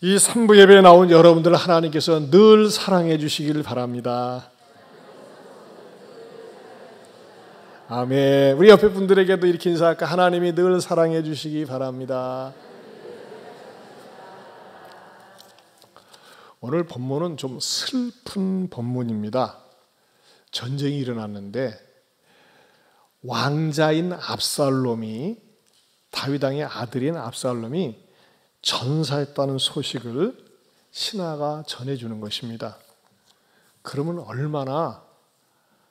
이 3부 예배에 나온 여러분들 하나님께서 늘 사랑해 주시길 바랍니다. 아멘. 우리 옆에 분들에게도 이렇게 인사할까? 하나님이 늘 사랑해 주시기 바랍니다. 오늘 본문은 좀 슬픈 본문입니다. 전쟁이 일어났는데 왕자인 압살롬이, 다윗 왕의 아들인 압살롬이 전사했다는 소식을 신하가 전해주는 것입니다. 그러면 얼마나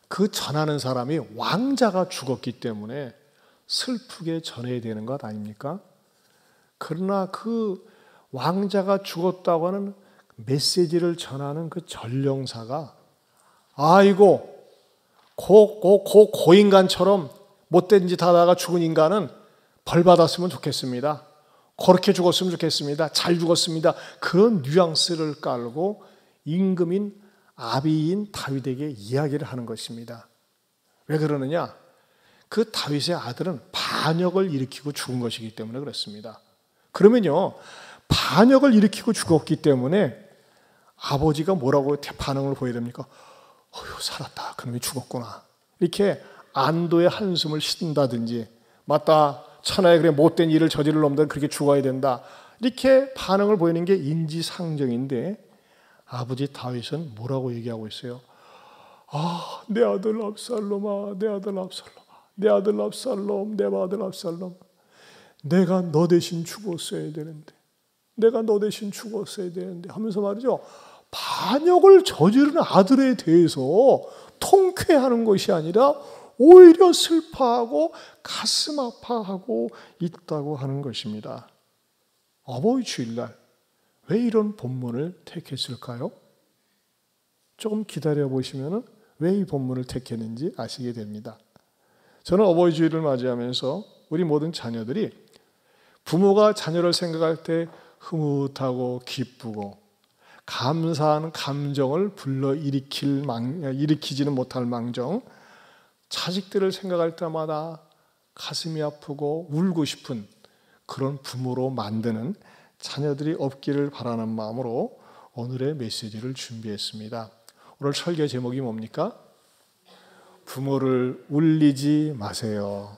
그 전하는 사람이 왕자가 죽었기 때문에 슬프게 전해야 되는 것 아닙니까? 그러나 그 왕자가 죽었다고 하는 메시지를 전하는 그 전령사가 아이고 고인간처럼 못된 짓 하다가 죽은 인간은 벌 받았으면 좋겠습니다. 그렇게 죽었으면 좋겠습니다. 잘 죽었습니다. 그런 뉘앙스를 깔고 임금인 아비인 다윗에게 이야기를 하는 것입니다. 왜 그러느냐? 그 다윗의 아들은 반역을 일으키고 죽은 것이기 때문에 그렇습니다. 그러면요, 반역을 일으키고 죽었기 때문에 아버지가 뭐라고 반응을 보여야 됩니까? 어휴, 살았다. 그놈이 죽었구나. 이렇게 안도의 한숨을 쉰다든지, 맞다. 천하에 그래 못된 일을 저지를 놈들은 그렇게 죽어야 된다. 이렇게 반응을 보이는 게 인지상정인데 아버지 다윗은 뭐라고 얘기하고 있어요? 아, 내 아들 압살롬아, 내 아들 압살롬아, 내 아들 압살롬, 내 아들 압살롬. 내가 너 대신 죽었어야 되는데, 내가 너 대신 죽었어야 되는데 하면서 말이죠. 반역을 저지른 아들에 대해서 통쾌하는 것이 아니라 오히려 슬퍼하고 가슴 아파하고 있다고 하는 것입니다. 어버이 주일날 왜 이런 본문을 택했을까요? 조금 기다려 보시면 왜 이 본문을 택했는지 아시게 됩니다. 저는 어버이 주일을 맞이하면서 우리 모든 자녀들이 부모가 자녀를 생각할 때 흐뭇하고 기쁘고 감사한 감정을 일으키지는 못할 망정, 자식들을 생각할 때마다 가슴이 아프고 울고 싶은 그런 부모로 만드는 자녀들이 없기를 바라는 마음으로 오늘의 메시지를 준비했습니다. 오늘 설교 제목이 뭡니까? 부모를 울리지 마세요.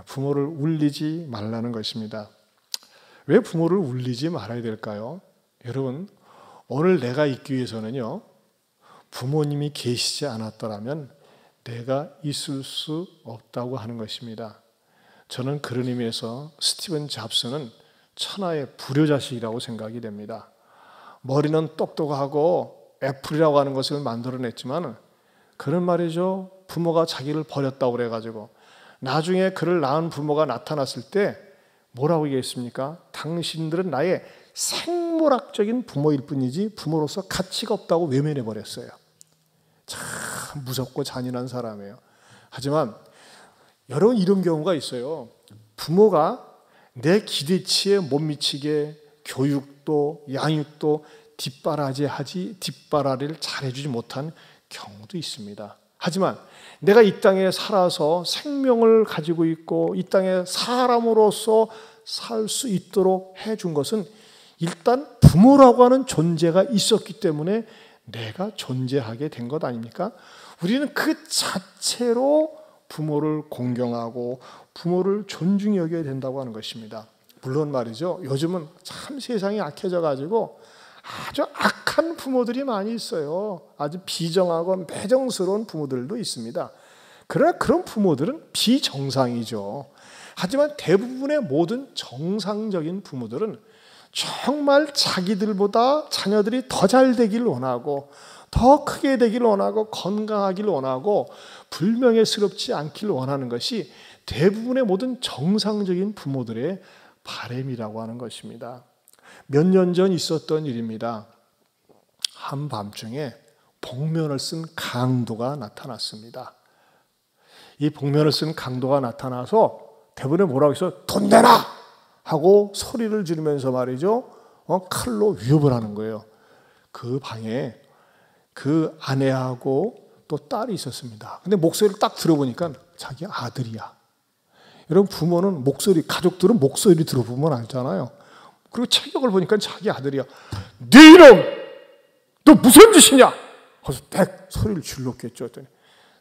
부모를 울리지 말라는 것입니다. 왜 부모를 울리지 말아야 될까요? 여러분, 오늘 내가 있기 위해서는요, 부모님이 계시지 않았더라면 내가 있을 수 없다고 하는 것입니다. 저는 그런 의미에서 스티븐 잡스는 천하의 불효자식이라고 생각이 됩니다. 머리는 똑똑하고 애플이라고 하는 것을 만들어냈지만 그런 말이죠. 부모가 자기를 버렸다고 그래가지고 나중에 그를 낳은 부모가 나타났을 때 뭐라고 얘기했습니까? 당신들은 나의 생물학적인 부모일 뿐이지 부모로서 가치가 없다고 외면해버렸어요. 참 무섭고 잔인한 사람이에요. 하지만 여러분, 이런 경우가 있어요. 부모가 내 기대치에 못 미치게 교육도 양육도 뒷바라리를 잘해주지 못한 경우도 있습니다. 하지만 내가 이 땅에 살아서 생명을 가지고 있고 이 땅에 사람으로서 살 수 있도록 해준 것은 일단 부모라고 하는 존재가 있었기 때문에 내가 존재하게 된 것 아닙니까? 우리는 그 자체로 부모를 공경하고 부모를 존중히 여겨야 된다고 하는 것입니다. 물론 말이죠, 요즘은 참 세상이 악해져 가지고 아주 악한 부모들이 많이 있어요. 아주 비정하고 매정스러운 부모들도 있습니다. 그러나 그런 부모들은 비정상이죠. 하지만 대부분의 모든 정상적인 부모들은 정말 자기들보다 자녀들이 더 잘 되길 원하고 더 크게 되길 원하고 건강하길 원하고 불명예스럽지 않길 원하는 것이 대부분의 모든 정상적인 부모들의 바람이라고 하는 것입니다. 몇 년 전 있었던 일입니다. 한밤중에 복면을 쓴 강도가 나타났습니다. 이 복면을 쓴 강도가 나타나서 대부분에 뭐라고 해서 돈 내놔! 하고 소리를 지르면서 말이죠. 칼로 위협을 하는 거예요. 그 방에 그 아내하고 또 딸이 있었습니다. 근데 목소리를 딱 들어보니까 자기 아들이야. 여러분, 부모는 가족들은 목소리 들어보면 알잖아요. 그리고 체격을 보니까 자기 아들이야. 네 이놈! 너 무슨 짓이냐? 그래서 백 소리를 질렀겠죠. 했더니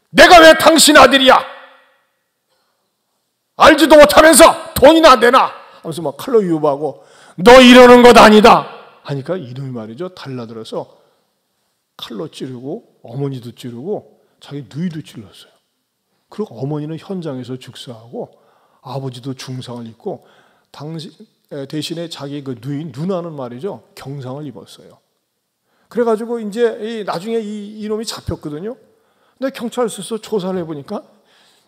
내가 왜 당신 아들이야? 알지도 못하면서 돈이나 내놔! 하면서 막 칼로 유혹하고 너 이러는 것 아니다! 하니까 이놈이 말이죠. 달라들어서 칼로 찌르고 어머니도 찌르고 자기 누이도 찔렀어요. 그리고 어머니는 현장에서 죽사하고 아버지도 중상을 입고 대신에 자기 그 누나는 말이죠. 경상을 입었어요. 그래가지고 이제 나중에 이놈이 잡혔거든요. 근데 경찰서에서 조사를 해보니까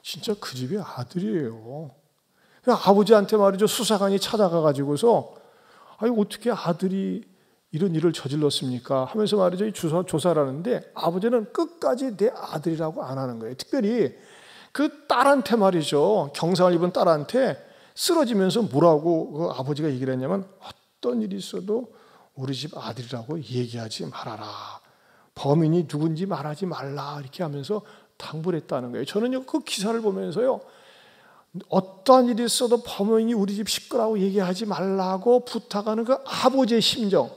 진짜 그 집의 아들이에요. 아버지한테 말이죠. 수사관이 찾아가가지고서 아니 어떻게 아들이 이런 일을 저질렀습니까? 하면서 말이죠. 이 조사를 하는데 아버지는 끝까지 내 아들이라고 안 하는 거예요. 특별히 그 딸한테 말이죠. 경상을 입은 딸한테 쓰러지면서 뭐라고 그 아버지가 얘기를 했냐면 어떤 일이 있어도 우리 집 아들이라고 얘기하지 말아라. 범인이 누군지 말하지 말라. 이렇게 하면서 당부를 했다는 거예요. 저는요 그 기사를 보면서요. 어떠한 일이 있어도 범인이 우리 집 식구라고 얘기하지 말라고 부탁하는 그 아버지의 심정.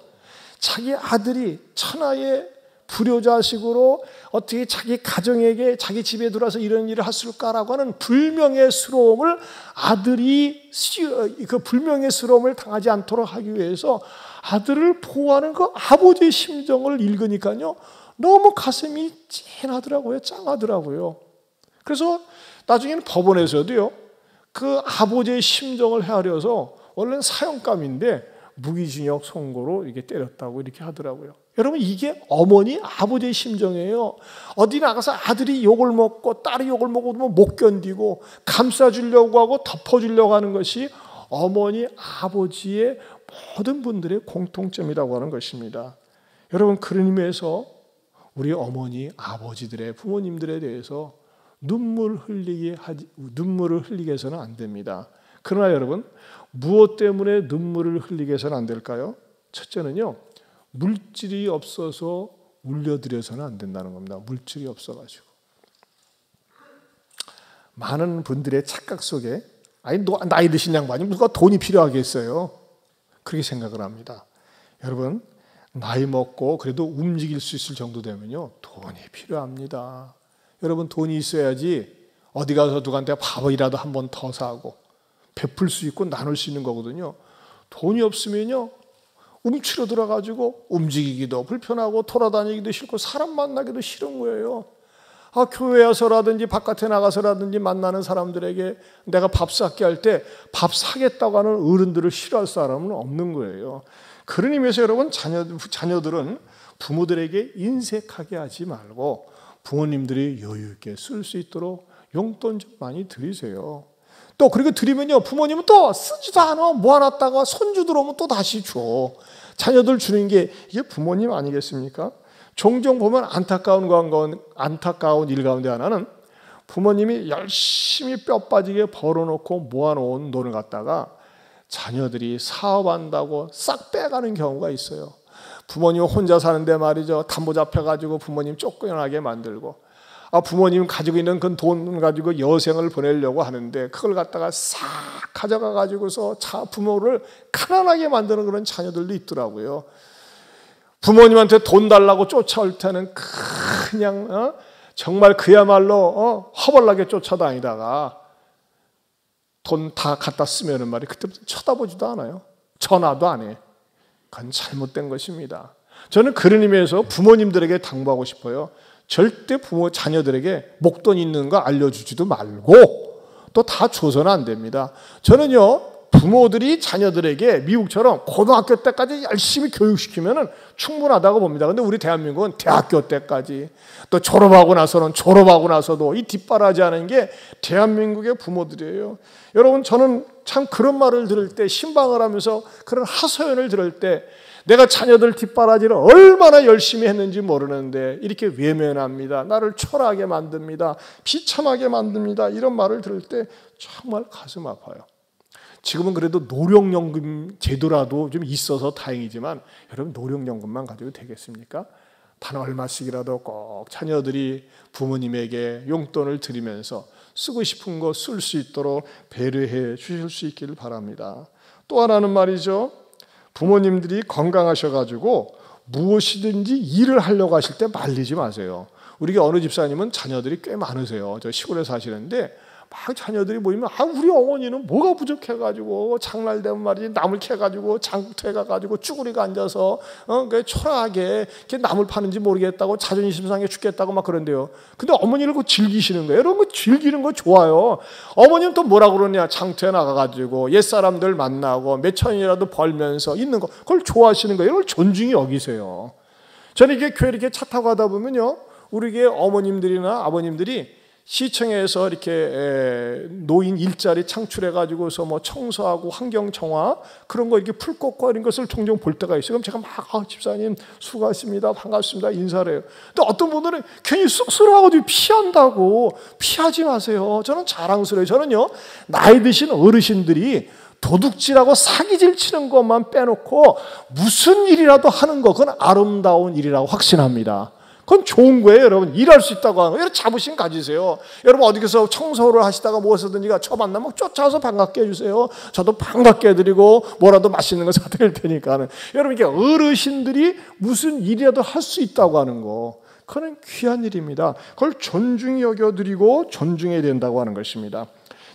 자기 아들이 천하의 불효자식으로 어떻게 자기 가정에게 자기 집에 들어와서 이런 일을 했을까라고 하는 불명예스러움을 아들이 그 불명예스러움을 당하지 않도록 하기 위해서 아들을 보호하는 그 아버지의 심정을 읽으니까요 너무 가슴이 찡하더라고요. 짱하더라고요. 그래서 나중에는 법원에서도요 그 아버지의 심정을 헤아려서 원래는 사형감인데 무기징역 선고로 이게 때렸다고 이렇게 하더라고요. 여러분 이게 어머니 아버지의 심정이에요. 어디 나가서 아들이 욕을 먹고 딸이 욕을 먹어도 못 견디고 감싸주려고 하고 덮어주려고 하는 것이 어머니 아버지의 모든 분들의 공통점이라고 하는 것입니다. 여러분 그런 의미에서 우리 어머니 아버지들의 부모님들에 대해서 눈물을 흘리게 해서는 안 됩니다. 그러나 여러분 무엇 때문에 눈물을 흘리게 해서는 안 될까요? 첫째는요 물질이 없어서 울려드려서는 안 된다는 겁니다. 물질이 없어가지고 많은 분들의 착각 속에 아니 나이 드신 양반이 누가 돈이 필요하겠어요? 그렇게 생각을 합니다. 여러분 나이 먹고 그래도 움직일 수 있을 정도 되면요 돈이 필요합니다. 여러분 돈이 있어야지 어디 가서 누구한테 밥이라도 한 번 더 사고 베풀 수 있고 나눌 수 있는 거거든요. 돈이 없으면요 움츠러 들어가지고 움직이기도 불편하고 돌아다니기도 싫고 사람 만나기도 싫은 거예요. 교회에서라든지 바깥에 나가서라든지 만나는 사람들에게 내가 밥 사게 할 때 밥 사겠다고 하는 어른들을 싫어할 사람은 없는 거예요. 그런 의미에서 여러분 자녀들은 부모들에게 인색하게 하지 말고 부모님들이 여유 있게 쓸 수 있도록 용돈 좀 많이 드리세요. 또 그리고 드리면요 부모님은 또 쓰지도 않아 모아놨다가 손주 들어오면 또 다시 줘. 자녀들 주는 게 이게 부모님 아니겠습니까? 종종 보면 안타까운 일 가운데 하나는 부모님이 열심히 뼈 빠지게 벌어놓고 모아놓은 돈을 갖다가 자녀들이 사업한다고 싹 빼가는 경우가 있어요. 부모님 혼자 사는데 말이죠 담보 잡혀가지고 부모님 쫓겨나게 만들고 부모님 가지고 있는 그 돈 가지고 여생을 보내려고 하는데 그걸 갖다가 싹 가져가 가지고서 부모를 가난하게 만드는 그런 자녀들도 있더라고요. 부모님한테 돈 달라고 쫓아올 때는 그냥 정말 그야말로 허벌나게 쫓아다니다가 돈 다 갖다 쓰면은 말이 그때부터 쳐다보지도 않아요. 전화도 안 해. 그건 잘못된 것입니다. 저는 그런 의미에서 부모님들에게 당부하고 싶어요. 절대 자녀들에게 목돈 있는 거 알려주지도 말고 또 다 줘서는 안 됩니다. 저는요 부모들이 자녀들에게 미국처럼 고등학교 때까지 열심히 교육시키면 충분하다고 봅니다. 그런데 우리 대한민국은 대학교 때까지 또 졸업하고 나서도 이 뒷바라지하는 게 대한민국의 부모들이에요. 여러분 저는 참 그런 말을 들을 때 신방을 하면서 그런 하소연을 들을 때 내가 자녀들 뒷바라지를 얼마나 열심히 했는지 모르는데 이렇게 외면합니다. 나를 초라하게 만듭니다. 비참하게 만듭니다. 이런 말을 들을 때 정말 가슴 아파요. 지금은 그래도 노령연금 제도라도 좀 있어서 다행이지만 여러분 노령연금만 가지고 되겠습니까? 단 얼마씩이라도 꼭 자녀들이 부모님에게 용돈을 드리면서 쓰고 싶은 거 쓸 수 있도록 배려해 주실 수 있기를 바랍니다. 또 하나는 말이죠. 부모님들이 건강하셔가지고 무엇이든지 일을 하려고 하실 때 말리지 마세요. 우리 어느 집사님은 자녀들이 꽤 많으세요. 저 시골에 사시는데 막 자녀들이 모이면 우리 어머니는 뭐가 부족해가지고 장날 되면 말이지 나물 캐가지고 장터에 가가지고 쭈구리가 앉아서 초라하게 나물 파는지 모르겠다고 자존심 상해 죽겠다고 막 그런데요. 근데 어머니를 그거 즐기시는 거예요. 여러분 즐기는 거 좋아요. 어머니는 또 뭐라 그러냐, 장터에 나가가지고 옛사람들 만나고 몇 천이라도 벌면서 있는 거, 그걸 좋아하시는 거예요. 이걸 존중히 여기세요. 저는 이게 교회 이렇게 차 타고 가다 보면요, 우리 게 어머님들이나 아버님들이 시청에서 이렇게 노인 일자리 창출해가지고서 뭐 청소하고 환경청화 그런 거 이렇게 풀 꽂고 이런 것을 종종 볼 때가 있어요. 그럼 제가 막 집사님 수고하십니다, 반갑습니다 인사를 해요. 근데 어떤 분들은 괜히 쑥스러워가지고 피한다고. 피하지 마세요. 저는 자랑스러워요. 저는요, 나이 드신 어르신들이 도둑질하고 사기질 치는 것만 빼놓고 무슨 일이라도 하는 거, 그건 아름다운 일이라고 확신합니다. 그건 좋은 거예요. 여러분 일할 수 있다고 하는 거, 여러분 자부심 가지세요. 여러분 어디서 청소를 하시다가 무엇이든지가 저 만나면 쫓아와서 반갑게 해주세요. 저도 반갑게 해드리고 뭐라도 맛있는 거 사드릴 테니까는. 여러분 이게 어르신들이 무슨 일이라도 할 수 있다고 하는 거, 그건 귀한 일입니다. 그걸 존중히 여겨드리고 존중해야 된다고 하는 것입니다.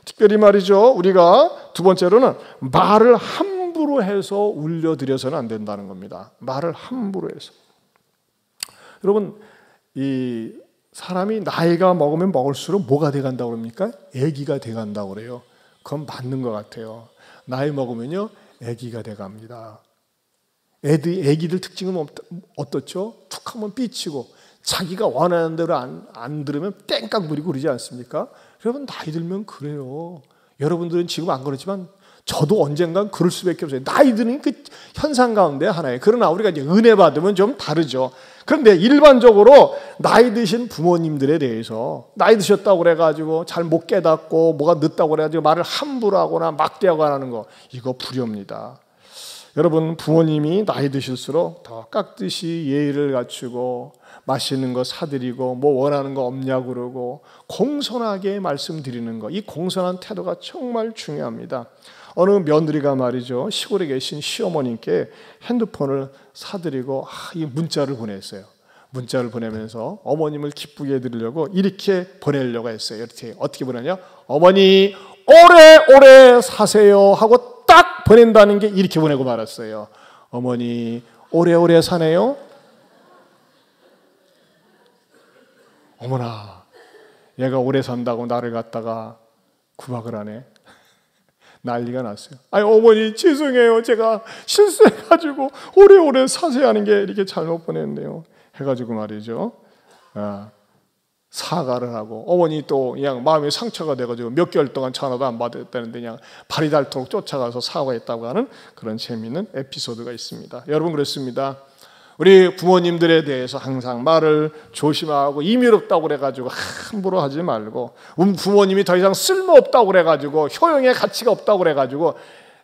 특별히 말이죠, 우리가 두 번째로는 말을 함부로 해서 울려드려서는 안 된다는 겁니다. 말을 함부로 해서. 여러분, 이 사람이 나이가 먹으면 먹을수록 뭐가 돼간다고 그럽니까? 애기가 돼간다고 그래요. 그건 맞는 것 같아요. 나이 먹으면요, 애기가 돼갑니다. 애기들 특징은 어떻죠? 툭 하면 삐치고 자기가 원하는 대로 안 들으면 땡깡 부리고 그러지 않습니까? 여러분 나이 들면 그래요. 여러분들은 지금 안 그렇지만 저도 언젠간 그럴 수밖에 없어요. 나이 드는 그 현상 가운데 하나예요. 그러나 우리가 이제 은혜 받으면 좀 다르죠. 그런데 일반적으로 나이 드신 부모님들에 대해서 나이 드셨다고 그래가지고 잘 못 깨닫고 뭐가 늦다고 그래가지고 말을 함부로 하거나 막대하고 하는 거, 이거 불효입니다. 여러분 부모님이 나이 드실수록 더 깍듯이 예의를 갖추고 맛있는 거 사드리고 뭐 원하는 거 없냐고 그러고 공손하게 말씀드리는 거, 이 공손한 태도가 정말 중요합니다. 어느 며느리가 말이죠, 시골에 계신 시어머님께 핸드폰을 사드리고 이 문자를 보냈어요. 문자를 보내면서 어머님을 기쁘게 해드리려고 이렇게 보내려고 했어요. 이렇게 어떻게 보내냐, 어머니 오래오래 사세요 하고 딱 보낸다는 게 이렇게 보내고 말았어요. 어머니 오래오래 사네요. 어머나, 얘가 오래 산다고 나를 갖다가 구박을 하네. 난리가 났어요. 아니 어머니 죄송해요, 제가 실수해가지고 오래오래 사세요 하는 게 이렇게 잘못 보냈네요 해가지고 말이죠, 사과를 하고 어머니 또 그냥 마음에 상처가 돼가지고 몇 개월 동안 전화도 안 받았다는데 그냥 발이 닳도록 쫓아가서 사과했다고 하는 그런 재미있는 에피소드가 있습니다. 여러분 그렇습니다. 우리 부모님들에 대해서 항상 말을 조심하고, 임의롭다고 그래가지고 함부로 하지 말고, 부모님이 더 이상 쓸모없다고 그래가지고 효용의 가치가 없다고 그래가지고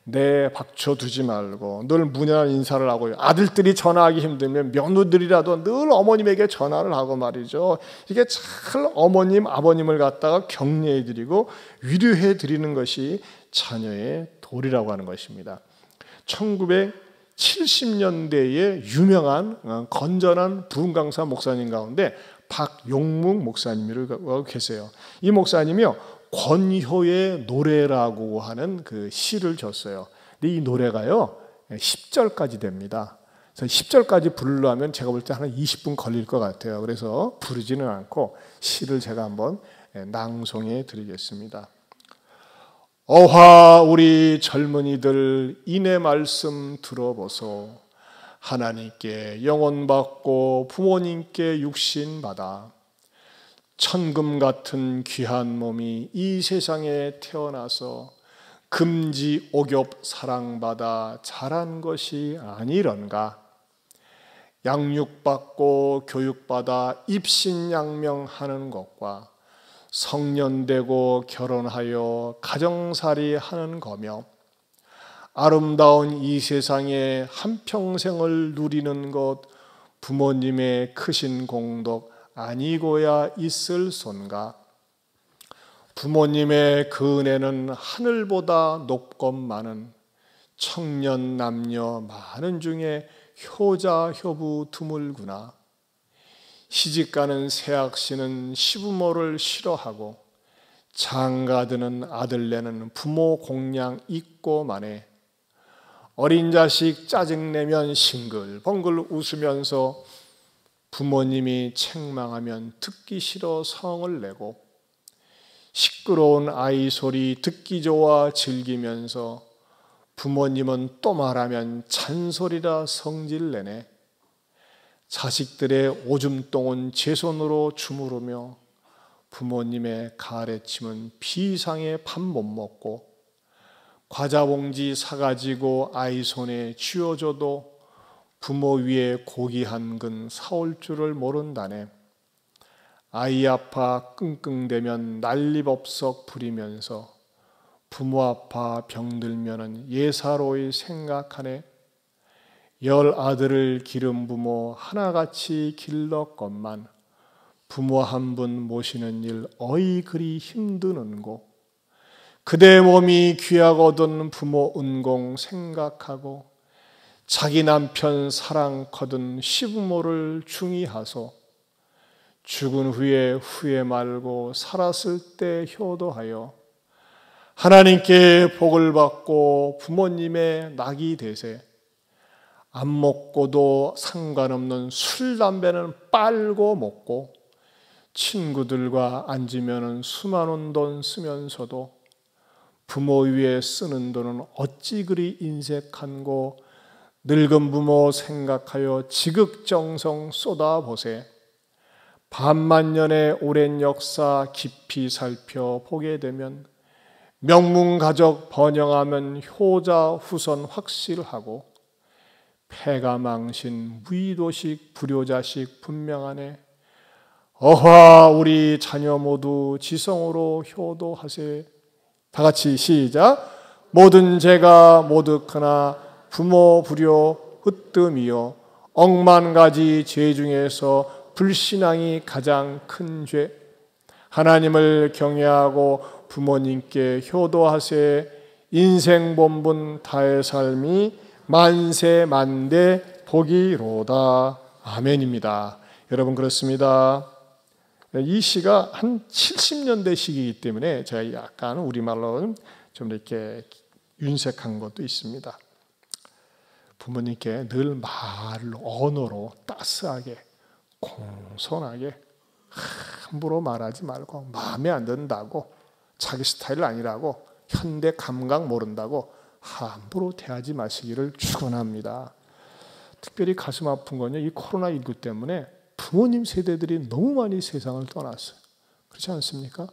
내 박쳐두지 말고 늘 문연한 인사를 하고, 아들들이 전화하기 힘들면 며느들이라도 늘 어머님에게 전화를 하고 말이죠. 이게 잘 어머님 아버님을 갖다가 격려해드리고 위로해드리는 것이 자녀의 도리라고 하는 것입니다. 1970년대에 유명한 건전한 부흥 강사 목사님 가운데 박용묵 목사님이라고 계세요. 이 목사님이요, 권효의 노래라고 하는 그 시를 줬어요. 근데 이 노래가요 10절까지 됩니다. 그래서 10절까지 부르려면 제가 볼 때 한 20분 걸릴 것 같아요. 그래서 부르지는 않고 시를 제가 한번 낭송해 드리겠습니다. 어화 우리 젊은이들 이내 말씀 들어보소. 하나님께 영혼 받고 부모님께 육신 받아 천금 같은 귀한 몸이 이 세상에 태어나서 금지 옥엽 사랑받아 자란 것이 아니런가. 양육받고 교육받아 입신양명하는 것과 성년되고 결혼하여 가정살이 하는 거며 아름다운 이 세상에 한평생을 누리는 것 부모님의 크신 공덕 아니고야 있을 손가. 부모님의 그 은혜는 하늘보다 높건만은 청년 남녀 많은 중에 효자 효부 드물구나. 시집가는 새학시는 시부모를 싫어하고 장가드는 아들내는 부모 공양 잊고 마네. 어린 자식 짜증내면 싱글벙글 웃으면서 부모님이 책망하면 듣기 싫어 성을 내고 시끄러운 아이 소리 듣기 좋아 즐기면서 부모님은 또 말하면 잔소리라 성질내네. 자식들의 오줌똥은 제 손으로 주무르며 부모님의 가래침은 비상에 밥 못 먹고 과자 봉지 사가지고 아이 손에 쥐어줘도 부모 위에 고기 한 근 사올 줄을 모른다네. 아이 아파 끙끙대면 난리법석 부리면서 부모 아파 병들면은 예사로이 생각하네. 10 아들을 기른 부모 하나같이 길렀건만 부모 한 분 모시는 일 어이 그리 힘드는고. 그대 몸이 귀하거든 부모 은공 생각하고 자기 남편 사랑거든 시부모를 중히하소. 죽은 후에 후회 말고 살았을 때 효도하여 하나님께 복을 받고 부모님의 낙이 되세. 안 먹고도 상관없는 술, 담배는 빨고 먹고 친구들과 앉으면 수많은 돈 쓰면서도 부모 위에 쓰는 돈은 어찌 그리 인색한고. 늙은 부모 생각하여 지극정성 쏟아보세. 반만년의 오랜 역사 깊이 살펴보게 되면 명문가족 번영하면 효자 후손 확실하고 폐가망신 무의도식 불효자식 분명하네. 어화 우리 자녀 모두 지성으로 효도하세. 다 같이 시작. 모든 죄가 모두크나 부모 불효 으뜸이요 억만 가지 죄 중에서 불신앙이 가장 큰 죄. 하나님을 경외하고 부모님께 효도하세. 인생 본분 다의 삶이 만세 만대 복이로다. 아멘입니다. 여러분 그렇습니다. 이 시가 한 70년대 시기이기 때문에 제가 약간 우리말로는 좀 이렇게 윤색한 것도 있습니다. 부모님께 늘 말로 언어로 따스하게 공손하게 함부로 말하지 말고 마음에 안 든다고 자기 스타일 아니라고 현대 감각 모른다고 함부로 대하지 마시기를 축원합니다. 특별히 가슴 아픈 건요, 이 코로나19 때문에 부모님 세대들이 너무 많이 세상을 떠났어요. 그렇지 않습니까?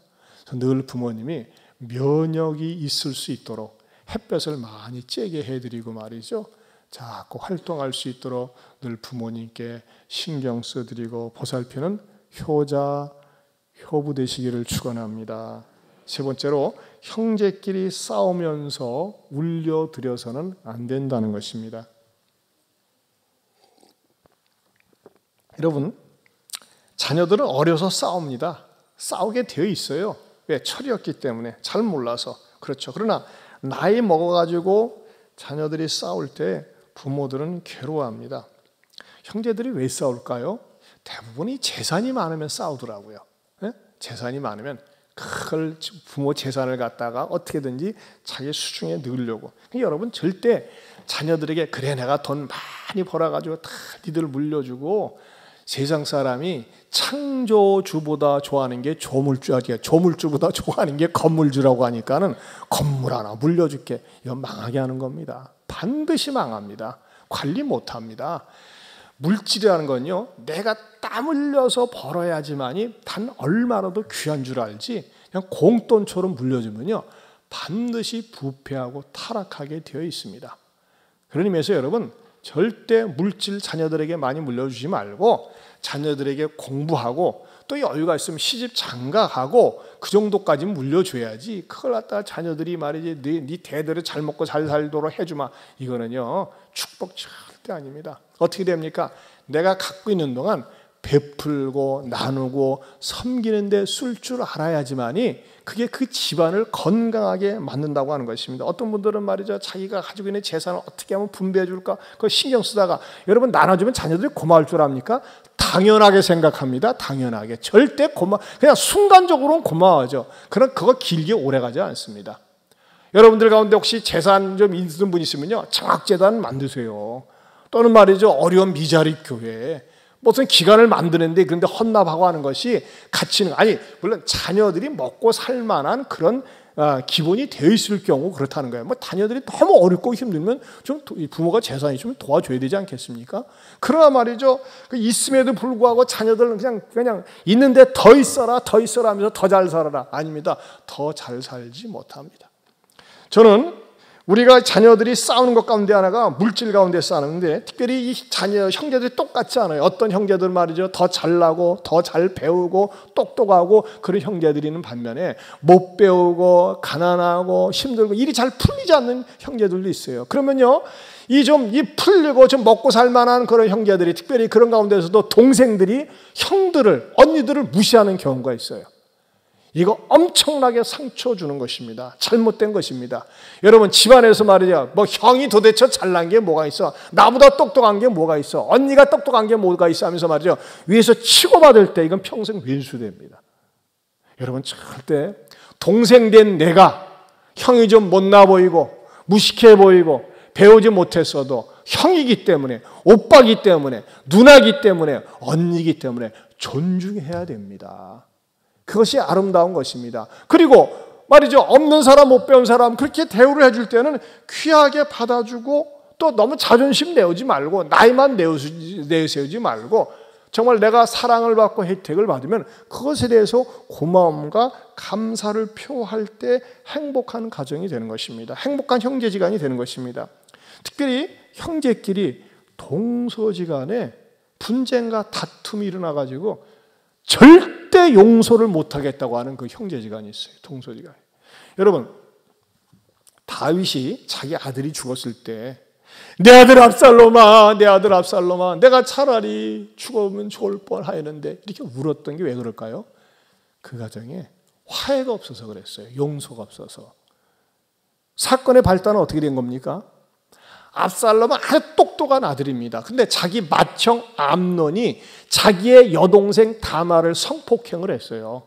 늘 부모님이 면역이 있을 수 있도록 햇볕을 많이 쬐게 해드리고 말이죠. 자꾸 활동할 수 있도록 늘 부모님께 신경 써드리고 보살피는 효자, 효부 되시기를 축원합니다. 세 번째로 형제끼리 싸우면서 울려드려서는 안 된다는 것입니다. 여러분, 자녀들은 어려서 싸웁니다. 싸우게 되어 있어요. 왜? 철이었기 때문에 잘 몰라서. 그렇죠. 그러나 나이 먹어가지고 자녀들이 싸울 때 부모들은 괴로워합니다. 형제들이 왜 싸울까요? 대부분이 재산이 많으면 싸우더라고요. 네? 재산이 많으면 그걸 부모 재산을 갖다가 어떻게든지 자기 수중에 넣으려고. 여러분 절대 자녀들에게 그래 내가 돈 많이 벌어가지고 다 니들 물려주고 세상 사람이 창조주보다 좋아하는 게 조물주야. 조물주보다 좋아하는 게 건물주라고 하니까는 건물 하나 물려줄게. 이건 망하게 하는 겁니다. 반드시 망합니다. 관리 못합니다. 물질이라는 건요, 내가 땀 흘려서 벌어야지만이 단 얼마라도 귀한 줄 알지 그냥 공돈처럼 물려주면요 반드시 부패하고 타락하게 되어 있습니다. 그런 의미에서 여러분 절대 물질 자녀들에게 많이 물려주지 말고 자녀들에게 공부하고 또 여유가 있으면 시집 장가가고 그 정도까지 물려줘야지 그걸 갖다가 자녀들이 말이지 네 대대로 잘 먹고 잘 살도록 해주마. 이거는요 축복 절대 아닙니다. 어떻게 됩니까? 내가 갖고 있는 동안 베풀고 나누고 섬기는 데 쓸 줄 알아야지만이 그게 그 집안을 건강하게 만든다고 하는 것입니다. 어떤 분들은 말이죠, 자기가 가지고 있는 재산을 어떻게 하면 분배해 줄까 그거 신경 쓰다가 여러분 나눠주면 자녀들이 고마울 줄 압니까? 당연하게 생각합니다. 당연하게. 절대 그냥 순간적으로는 고마워하죠. 그러나 그거 길게 오래가지 않습니다. 여러분들 가운데 혹시 재산 좀 있는 분 있으면요, 장학재단 만드세요. 또는 말이죠, 어려운 미자립 교회 무슨 기관을 만드는데 그런데 헌납하고 하는 것이 가치는, 아니 물론 자녀들이 먹고 살 만한 그런 기본이 되어 있을 경우 그렇다는 거예요. 뭐 자녀들이 너무 어렵고 힘들면 좀 부모가 재산이 좀 도와줘야 되지 않겠습니까? 그러나 말이죠, 있음에도 불구하고 자녀들은 그냥 있는데 더 있어라 하면서 더 잘 살아라. 아닙니다. 더 잘 살지 못합니다. 저는 우리가 자녀들이 싸우는 것 가운데 하나가 물질 가운데 싸우는데, 특별히 이 자녀 형제들이 똑같지 않아요. 어떤 형제들 말이죠, 더 잘나고 더 잘 배우고 똑똑하고 그런 형제들이 있는 반면에 못 배우고 가난하고 힘들고 일이 잘 풀리지 않는 형제들도 있어요. 그러면요, 이 풀리고 좀 먹고 살 만한 그런 형제들이, 특별히 그런 가운데서도 동생들이 형들을, 언니들을 무시하는 경우가 있어요. 이거 엄청나게 상처 주는 것입니다. 잘못된 것입니다. 여러분 집안에서 말이죠, 뭐 형이 도대체 잘난 게 뭐가 있어, 나보다 똑똑한 게 뭐가 있어, 언니가 똑똑한 게 뭐가 있어 하면서 말이죠, 위에서 치고받을 때 이건 평생 왼수됩니다. 여러분 절대 동생 된 내가 형이 좀 못나 보이고 무식해 보이고 배우지 못했어도 형이기 때문에, 오빠기 때문에, 누나기 때문에, 언니기 때문에 존중해야 됩니다. 그것이 아름다운 것입니다. 그리고 말이죠, 없는 사람, 못 배운 사람 그렇게 대우를 해줄 때는 귀하게 받아주고, 또 너무 자존심 내우지 말고 나이만 내세우지 말고 정말 내가 사랑을 받고 혜택을 받으면 그것에 대해서 고마움과 감사를 표할 때 행복한 가정이 되는 것입니다. 행복한 형제지간이 되는 것입니다. 특별히 형제끼리 동서지간에 분쟁과 다툼이 일어나가지고 절대 용서를 못하겠다고 하는 그 형제지간이 있어요. 동서지간이. 여러분, 다윗이 자기 아들이 죽었을 때 내 아들 압살롬아, 내 아들 압살롬아, 내가 차라리 죽으면 좋을 뻔하였는데 이렇게 울었던 게 왜 그럴까요? 그 가정에 화해가 없어서 그랬어요. 용서가 없어서. 사건의 발단은 어떻게 된 겁니까? 압살롬은 아주 똑똑한 아들입니다. 근데 자기 맏형 암논이 자기의 여동생 다말을 성폭행을 했어요.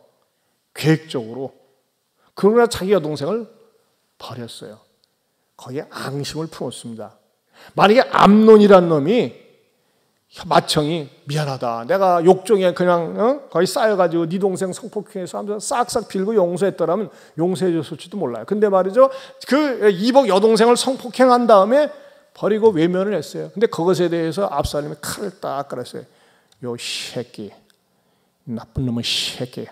계획적으로. 그러나 자기 여동생을 버렸어요. 거기에 앙심을 품었습니다. 만약에 암논이란 놈이, 맏형이 미안하다, 내가 욕종에 그냥 거의 쌓여가지고 네 동생 성폭행해서 하면서 싹싹 빌고 용서했더라면 용서해 줬을지도 몰라요. 근데 말이죠, 그 이복 여동생을 성폭행한 다음에 버리고 외면을 했어요. 근데 그것에 대해서 압살롬이 칼을 딱 갈았어요. 요 새끼, 나쁜 놈의 새끼,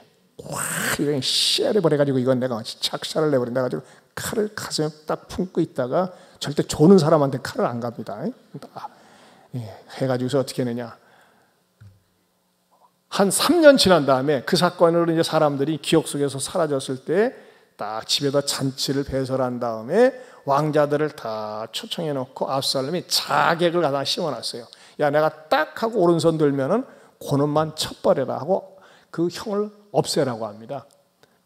이거 씨를 버려가지고 이건 내가 착사를 내버린다 가지고 칼을 가슴에 딱 품고 있다가, 절대 조는 사람한테 칼을 안 갑니다. 해가지고서 어떻게 했느냐, 한 3년 지난 다음에 그 사건으로 이제 사람들이 기억 속에서 사라졌을 때 딱 집에다 잔치를 배설한 다음에 왕자들을 다 초청해 놓고 압살롬이 자객을 갖다 심어놨어요. 야, 내가 딱 하고 오른손 들면은 그놈만 쳐버려라 하고 그 형을 없애라고 합니다.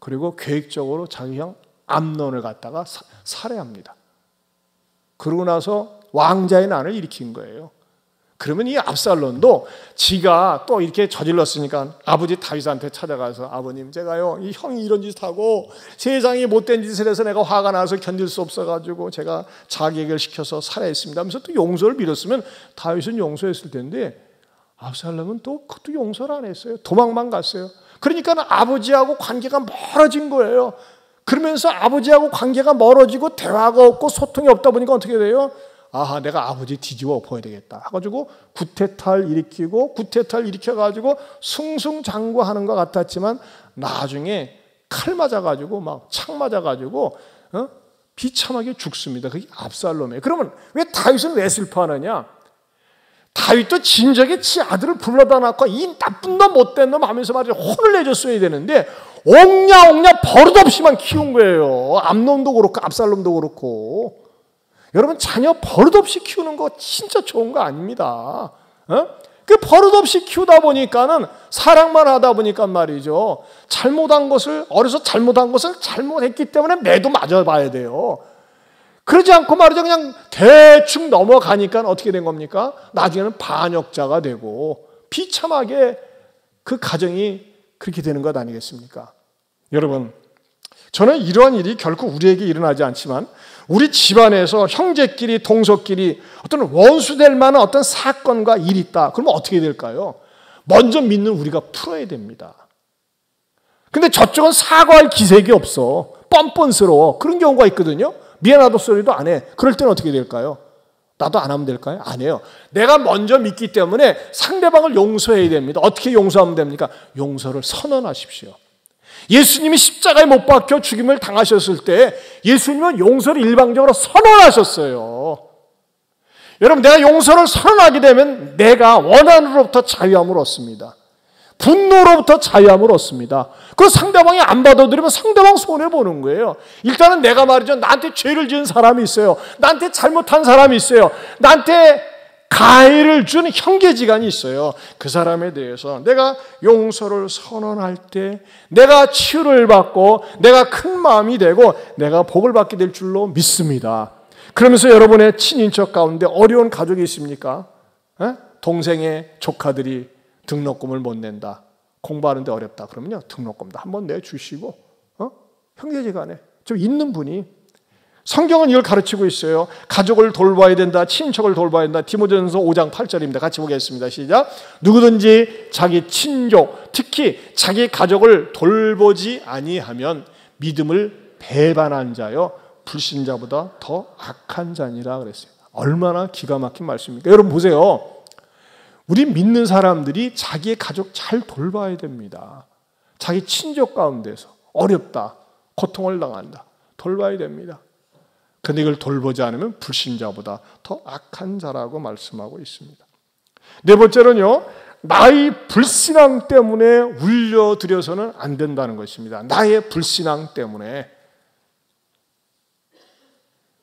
그리고 계획적으로 자기 형 암논을 갖다가 살해합니다. 그러고 나서 왕자의 난을 일으킨 거예요. 그러면 이 압살롬도 지가 또 이렇게 저질렀으니까 아버지 다윗한테 찾아가서, 아버님, 제가요 이 형이 이런 짓을 하고 세상에 못된 짓을 해서 내가 화가 나서 견딜 수 없어가지고 제가 자객을 시켜서 살해했습니다 하면서 또 용서를 빌었으면 다윗은 용서했을 텐데, 압살롬은 또 그것도 용서를 안 했어요. 도망만 갔어요. 그러니까 아버지하고 관계가 멀어진 거예요. 그러면서 아버지하고 관계가 멀어지고 대화가 없고 소통이 없다 보니까 어떻게 돼요? 아하, 내가 아버지 뒤집어 엎어야 되겠다 하가지고 구테타를 일으켜가지고 승승장구하는 것 같았지만 나중에 칼 맞아가지고 막 창 맞아가지고 비참하게 죽습니다. 그게 압살롬이에요. 그러면 왜 다윗은 왜 슬퍼하느냐? 다윗도 진작에 지 아들을 불러다 놓고 이 나쁜 놈 못된 놈 하면서 말이죠, 혼을 내줬어야 되는데 옹냐 버릇없이만 키운 거예요. 암논도 그렇고 압살롬도 그렇고. 여러분, 자녀 버릇없이 키우는 거 진짜 좋은 거 아닙니다. 그 버릇없이 키우다 보니까는 사랑만 하다 보니까 말이죠. 어려서 잘못한 것을 잘못했기 때문에 매도 맞아봐야 돼요. 그러지 않고 말이죠. 그냥 대충 넘어가니까 어떻게 된 겁니까? 나중에는 반역자가 되고 비참하게 그 가정이 그렇게 되는 것 아니겠습니까? 여러분, 저는 이러한 일이 결코 우리에게 일어나지 않지만 우리 집안에서 형제끼리 동서끼리 어떤 원수될 만한 어떤 사건과 일이 있다. 그러면 어떻게 될까요? 먼저 믿는 우리가 풀어야 됩니다. 근데 저쪽은 사과할 기색이 없어. 뻔뻔스러워. 그런 경우가 있거든요. 미안하다 소리도 안 해. 그럴 때는 어떻게 될까요? 나도 안 하면 될까요? 안 해요. 내가 먼저 믿기 때문에 상대방을 용서해야 됩니다. 어떻게 용서하면 됩니까? 용서를 선언하십시오. 예수님이 십자가에 못 박혀 죽임을 당하셨을 때 예수님은 용서를 일방적으로 선언하셨어요. 여러분, 내가 용서를 선언하게 되면 내가 원한으로부터 자유함을 얻습니다. 분노로부터 자유함을 얻습니다. 그 상대방이 안 받아들이면 상대방 손해보는 거예요. 일단은 내가 말이죠. 나한테 죄를 지은 사람이 있어요. 나한테 잘못한 사람이 있어요. 나한테 가해를 준 형제지간이 있어요. 그 사람에 대해서 내가 용서를 선언할 때 내가 치유를 받고 내가 큰 마음이 되고 내가 복을 받게 될 줄로 믿습니다. 그러면서 여러분의 친인척 가운데 어려운 가족이 있습니까? 동생의 조카들이 등록금을 못 낸다. 공부하는데 어렵다. 그러면요, 등록금도 한번 내주시고 형제지간에 좀 있는 분이, 성경은 이걸 가르치고 있어요. 가족을 돌봐야 된다. 친척을 돌봐야 된다. 디모데전서 5장 8절입니다. 같이 보겠습니다. 시작. 누구든지 자기 친족, 특히 자기 가족을 돌보지 아니하면 믿음을 배반한 자요 불신자보다 더 악한 자니라 그랬어요. 얼마나 기가 막힌 말씀입니까? 여러분 보세요. 우리 믿는 사람들이 자기의 가족 잘 돌봐야 됩니다. 자기 친족 가운데서 어렵다, 고통을 당한다, 돌봐야 됩니다. 근데 이걸 돌보지 않으면 불신자보다 더 악한 자라고 말씀하고 있습니다. 네 번째는요, 나의 불신앙 때문에 울려드려서는 안 된다는 것입니다. 나의 불신앙 때문에.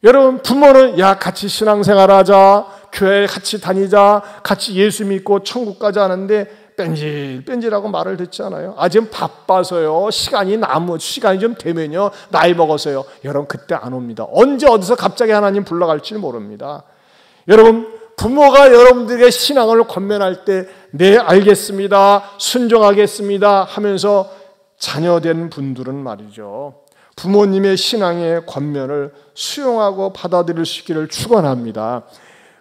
여러분, 부모는 야 같이 신앙생활하자, 교회 같이 다니자, 같이 예수 믿고 천국 가자 하는데 뺀질뺀질하고 말을 듣잖아요. 지금 바빠서요. 시간이 좀 되면요. 나이 먹어서요. 여러분 그때 안 옵니다. 언제 어디서 갑자기 하나님 불러갈지 모릅니다. 여러분, 부모가 여러분들에게 신앙을 권면할 때 네 알겠습니다, 순종하겠습니다 하면서 자녀된 분들은 말이죠, 부모님의 신앙의 권면을 수용하고 받아들일 수 있기를 축원합니다.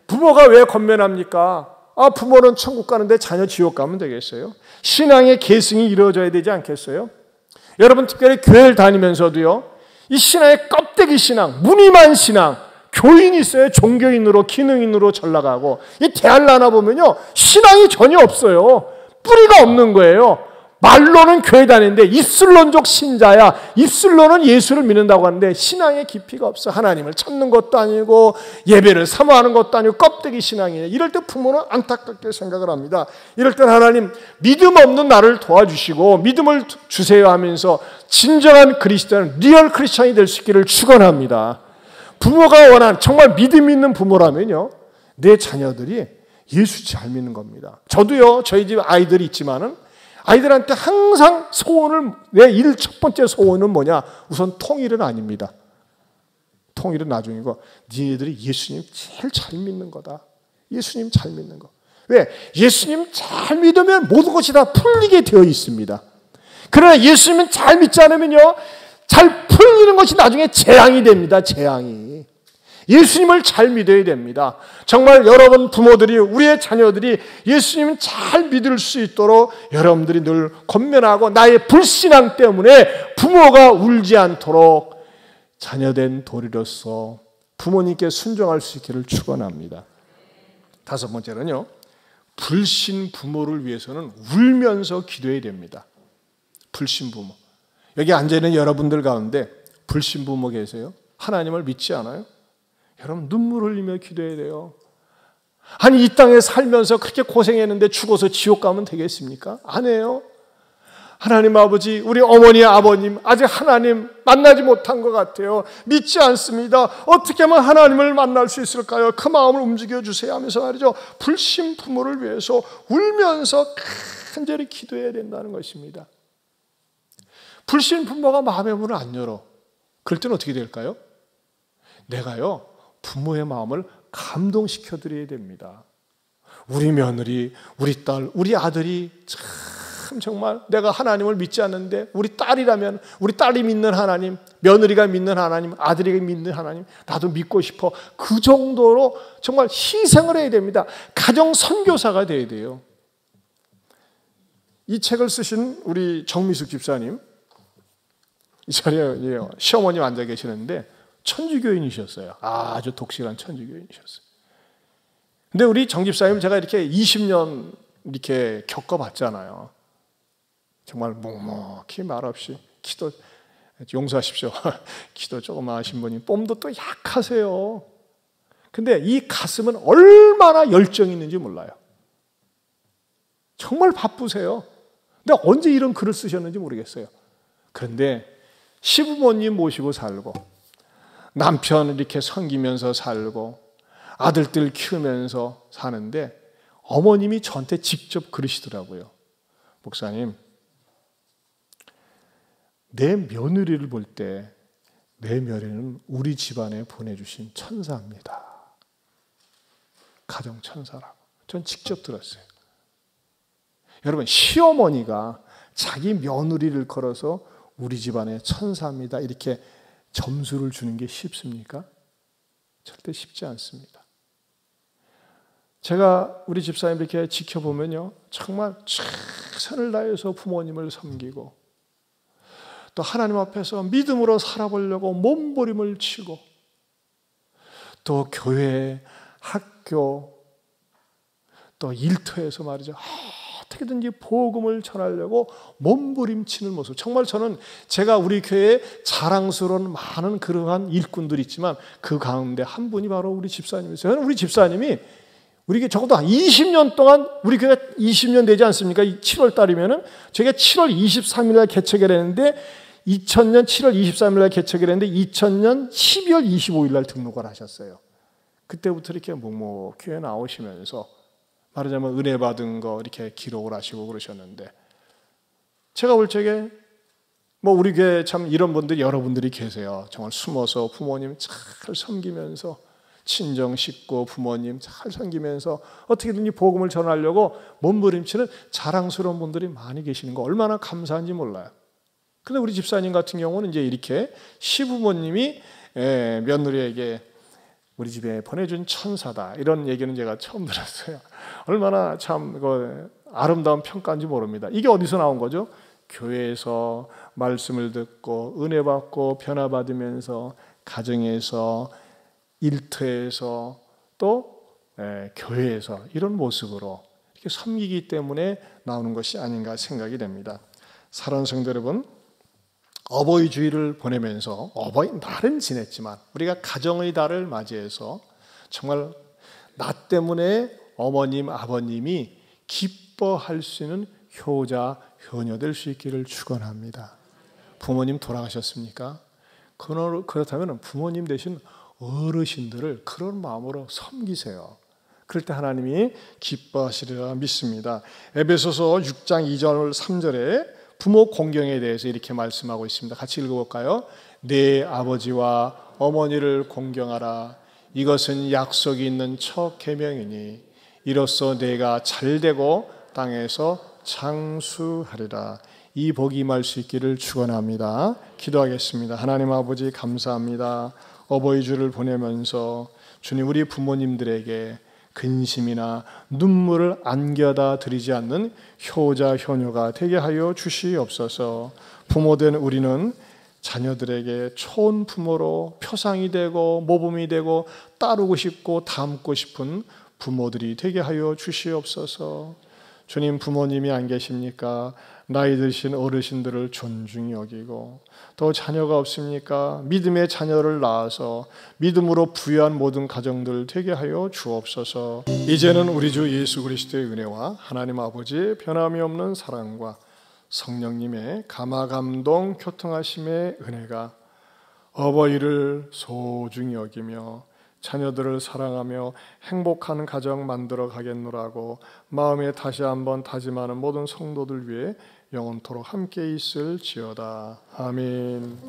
부모가 왜 권면합니까? 부모는 천국 가는데 자녀 지옥 가면 되겠어요? 신앙의 계승이 이루어져야 되지 않겠어요? 여러분 특별히 교회를 다니면서도요, 이 신앙의 껍데기 신앙, 무늬만 신앙, 교인이 있어요. 종교인으로 기능인으로 전락하고, 이 대화를 나눠보면요 신앙이 전혀 없어요. 뿌리가 없는 거예요. 말로는 교회 다니는데 입술론적 신자야. 입술로는 예수를 믿는다고 하는데 신앙의 깊이가 없어. 하나님을 찾는 것도 아니고 예배를 사모하는 것도 아니고 껍데기 신앙이에요. 이럴 때 부모는 안타깝게 생각을 합니다. 이럴 때 하나님 믿음 없는 나를 도와주시고 믿음을 주세요 하면서 진정한 그리스도인, 리얼 크리스천이 될 수 있기를 축원합니다. 부모가 원한 정말 믿음 있는 부모라면요, 내 자녀들이 예수 잘 믿는 겁니다. 저도요, 저희 집 아이들이 있지만은 아이들한테 항상 내 첫 번째 소원은 뭐냐? 우선 통일은 아닙니다. 통일은 나중이고, 니네들이 예수님 제일 잘 믿는 거다. 예수님 잘 믿는 거. 왜? 예수님 잘 믿으면 모든 것이 다 풀리게 되어 있습니다. 그러나 예수님은 잘 믿지 않으면요, 잘 풀리는 것이 나중에 재앙이 됩니다. 재앙이. 예수님을 잘 믿어야 됩니다. 정말 여러분 부모들이, 우리의 자녀들이 예수님을 잘 믿을 수 있도록 여러분들이 늘 권면하고, 나의 불신앙 때문에 부모가 울지 않도록 자녀된 도리로서 부모님께 순종할 수 있기를 축원합니다. 다섯 번째는요, 불신 부모를 위해서는 울면서 기도해야 됩니다. 불신 부모. 여기 앉아있는 여러분들 가운데 불신 부모 계세요? 하나님을 믿지 않아요? 여러분 눈물 흘리며 기도해야 돼요. 아니 이 땅에 살면서 그렇게 고생했는데 죽어서 지옥 가면 되겠습니까? 안 해요. 하나님 아버지, 우리 어머니 아버님 아직 하나님 만나지 못한 것 같아요. 믿지 않습니다. 어떻게 하면 하나님을 만날 수 있을까요? 그 마음을 움직여 주세요 하면서 말이죠, 불신 부모를 위해서 울면서 간절히 기도해야 된다는 것입니다. 불신 부모가 마음의 문을 안 열어. 그럴 때는 어떻게 될까요? 내가요, 부모의 마음을 감동시켜 드려야 됩니다. 우리 며느리, 우리 딸, 우리 아들이 참 정말 내가 하나님을 믿지 않는데 우리 딸이라면, 우리 딸이 믿는 하나님, 며느리가 믿는 하나님, 아들이 믿는 하나님, 나도 믿고 싶어. 그 정도로 정말 희생을 해야 됩니다. 가정 선교사가 돼야 돼요. 이 책을 쓰신 우리 정미숙 집사님, 이 자리에 시어머님 앉아 계시는데 천주교인이셨어요. 아주 독실한 천주교인이셨어요. 근데 우리 정 집사님 제가 이렇게 20년 이렇게 겪어봤잖아요. 정말 묵묵히 말없이 기도, 용서하십시오. 기도 조금 하신 분이 뽐도 또 약하세요. 근데 이 가슴은 얼마나 열정이 있는지 몰라요. 정말 바쁘세요. 근데 언제 이런 글을 쓰셨는지 모르겠어요. 그런데 시부모님 모시고 살고, 남편 이렇게 섬기면서 살고, 아들들 키우면서 사는데 어머님이 저한테 직접 그러시더라고요. 목사님, 내 며느리를 볼 때 내 며느리는 우리 집안에 보내주신 천사입니다. 가정 천사라고. 전 직접 들었어요. 여러분, 시어머니가 자기 며느리를 걸어서 우리 집안의 천사입니다 이렇게 점수를 주는 게 쉽습니까? 절대 쉽지 않습니다. 제가 우리 집사님 이렇게 지켜보면요, 정말 최선을 다해서 부모님을 섬기고 또 하나님 앞에서 믿음으로 살아보려고 몸부림을 치고 또 교회, 학교, 또 일터에서 말이죠, 어떻게든지 복음을 전하려고 몸부림치는 모습. 정말 저는 제가 우리 교회에 자랑스러운 많은 그러한 일꾼들이 있지만 그 가운데 한 분이 바로 우리 집사님이세요. 우리 집사님이 우리 적어도 한 20년 동안, 우리 교회가 20년 되지 않습니까? 7월 달이면은 저희가 7월 23일 날 개척을 했는데 2000년 7월 23일 날 개척을 했는데 2000년 12월 25일 날 등록을 하셨어요. 그때부터 이렇게 묵묵히 교회 나오시면서 말하자면 은혜 받은 거 이렇게 기록을 하시고 그러셨는데, 제가 올 적에 우리 교회 참 이런 분들이 여러분들이 계세요. 정말 숨어서 부모님 잘 섬기면서, 친정 식구 부모님 잘 섬기면서 어떻게든지 복음을 전하려고 몸부림치는 자랑스러운 분들이 많이 계시는 거 얼마나 감사한지 몰라요. 근데 우리 집사님 같은 경우는 이제 이렇게 시부모님이 며느리에게 우리 집에 보내준 천사다, 이런 얘기는 제가 처음 들었어요. 얼마나 참 아름다운 평가인지 모릅니다. 이게 어디서 나온 거죠? 교회에서 말씀을 듣고 은혜 받고 변화 받으면서 가정에서, 일터에서, 또 교회에서 이런 모습으로 이렇게 섬기기 때문에 나오는 것이 아닌가 생각이 됩니다. 사랑하는 성도 여러분, 어버이 주일을 보내면서 어버이날은 지냈지만 우리가 가정의 달을 맞이해서 정말 나 때문에 어머님, 아버님이 기뻐할 수 있는 효자, 효녀 될 수 있기를 축원합니다. 부모님 돌아가셨습니까? 그렇다면 부모님 대신 어르신들을 그런 마음으로 섬기세요. 그럴 때 하나님이 기뻐하시리라 믿습니다. 에베소서 6장 2절 3절에 부모 공경에 대해서 이렇게 말씀하고 있습니다. 같이 읽어볼까요? 내 아버지와 어머니를 공경하라. 이것은 약속이 있는 첫 계명이니 이로써 내가 잘되고 땅에서 장수하리라. 이 복이 임할 수 있기를 축원합니다. 기도하겠습니다. 하나님 아버지, 감사합니다. 어버이 주를 보내면서 주님, 우리 부모님들에게 근심이나 눈물을 안겨다 드리지 않는 효자, 효녀가 되게 하여 주시옵소서. 부모된 우리는 자녀들에게 좋은 부모로 표상이 되고 모범이 되고 따르고 싶고 닮고 싶은 부모들이 되게 하여 주시옵소서. 주님, 부모님이 안 계십니까? 나이 드신 어르신들을 존중히 여기고, 또 자녀가 없습니까? 믿음의 자녀를 낳아서 믿음으로 부유한 모든 가정들 되게 하여 주옵소서. 이제는 우리 주 예수 그리스도의 은혜와 하나님 아버지의 변함이 없는 사랑과 성령님의 감화감동 교통하심의 은혜가 어버이를 소중히 여기며 자녀들을 사랑하며 행복한 가정 만들어 가겠노라고 마음에 다시 한번 다짐하는 모든 성도들 위해 영원토록 함께 있을지어다. 아멘.